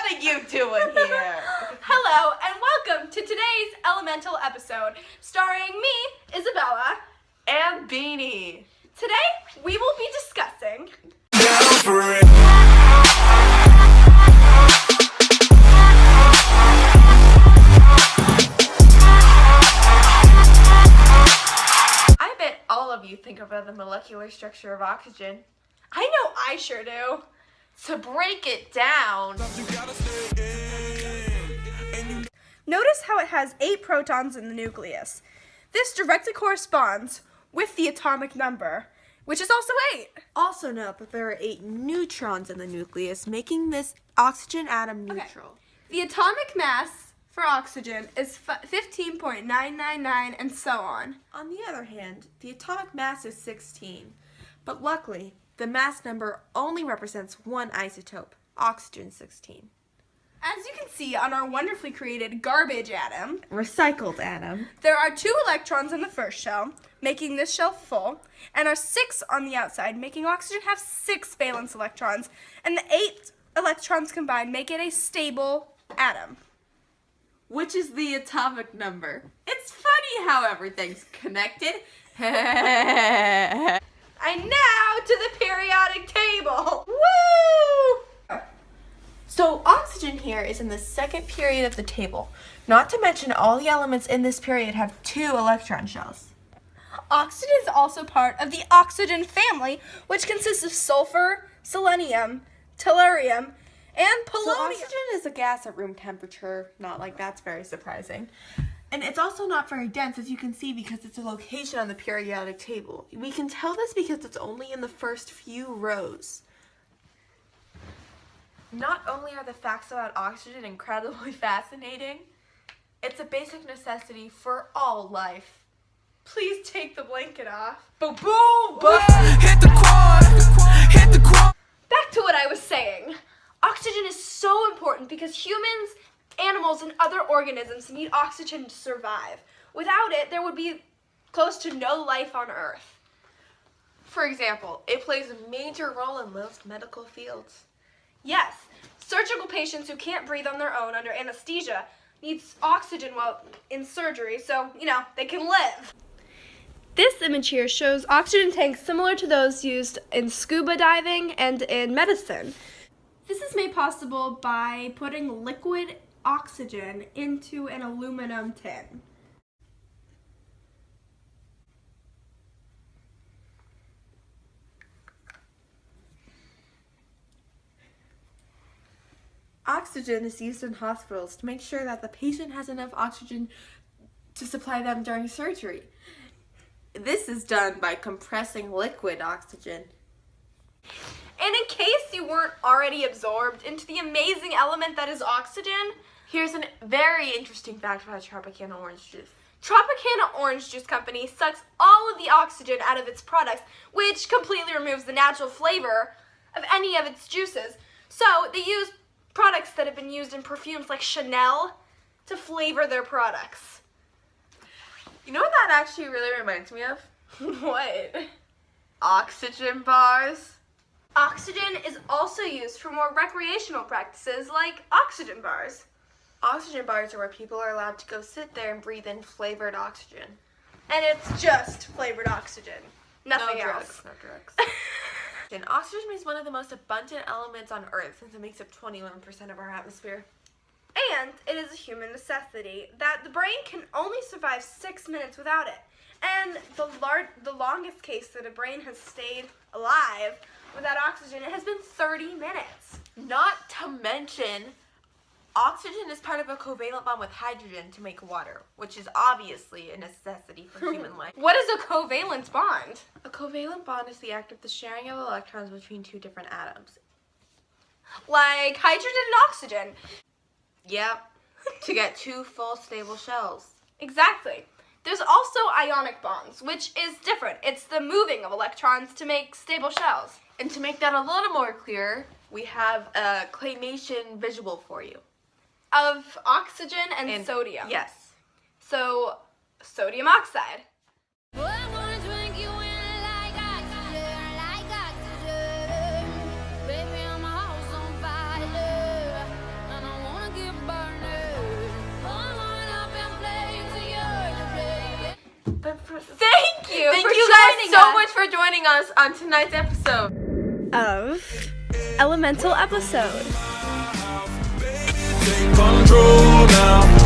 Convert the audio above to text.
What are you doing here? Hello and welcome to today's elemental episode, starring me, Isabella, And Beanie. Today we will be discussing I bet all of you think about the molecular structure of oxygen. I know I sure do. To break it down, Notice how it has 8 protons in the nucleus. This directly corresponds with the atomic number, which is also 8. Also note that there are 8 neutrons in the nucleus, making this oxygen atom neutral. The atomic mass for oxygen is 15.999 and so on. On the other hand, the atomic mass is 16, but luckily, the mass number only represents one isotope, oxygen-16. As you can see on our wonderfully created garbage atom, Recycled atom. there are 2 electrons in the first shell, making this shell full, and are 6 on the outside, making oxygen have 6 valence electrons, and the 8 electrons combined make it a stable atom. which is the atomic number. It's funny how everything's connected. And now to the periodic table. Woo! So oxygen here is in the second period of the table. Not to mention all the elements in this period have 2 electron shells. Oxygen is also part of the oxygen family, which consists of sulfur, selenium, tellurium, and So polonium. oxygen is a gas at room temperature. Not like that's very surprising. And it's also not very dense, as you can see, because it's a location on the periodic table. We can tell this because it's only in the first few rows. Not only are the facts about oxygen incredibly fascinating, it's a basic necessity for all life. Please take the blanket off. Boom, boom, boom. Hit the quad, hit the quad. Back to what I was saying. Oxygen is so important because humans, animals, and other organisms need oxygen to survive. Without it, there would be close to no life on Earth. For example, it plays a major role in most medical fields. Yes, surgical patients who can't breathe on their own under anesthesia needs oxygen while in surgery so, they can live. This image here shows oxygen tanks similar to those used in scuba diving and in medicine. This is made possible by putting liquid oxygen into an aluminum tin. Oxygen is used in hospitals to make sure that the patient has enough oxygen to supply them during surgery. This is done by compressing liquid oxygen. And in case you weren't already absorbed into the amazing element that is oxygen, Here's a very interesting fact about Tropicana orange juice. Tropicana Orange Juice Company sucks all of the oxygen out of its products, which completely removes the natural flavor of any of its juices. So they use products that have been used in perfumes like Chanel to flavor their products. You know what that actually really reminds me of? What? Oxygen bars. Oxygen is also used for more recreational practices like oxygen bars. Oxygen bars are where people are allowed to go sit there and breathe in flavored oxygen. And it's just flavored oxygen. Nothing No else. drugs, no drugs. And oxygen is one of the most abundant elements on Earth since it makes up 21% of our atmosphere. And it is a human necessity that the brain can only survive 6 minutes without it. And the longest case that a brain has stayed alive without oxygen, it has been 30 minutes. Not to mention, oxygen is part of a covalent bond with hydrogen to make water, which is obviously a necessity for human life. What is a covalent bond? A covalent bond is the act of the sharing of electrons between 2 different atoms. Like hydrogen and oxygen. Yep, to get 2 full stable shells. Exactly. There's also ionic bonds, which is different. It's the moving of electrons to make stable shells. And to make that a little more clear, we have a claymation visual for you. Of oxygen and sodium. Yes. So, sodium oxide. Thank you Thank for you guys joining so us much for joining us on tonight's episode of Elemental Episode. Take control now.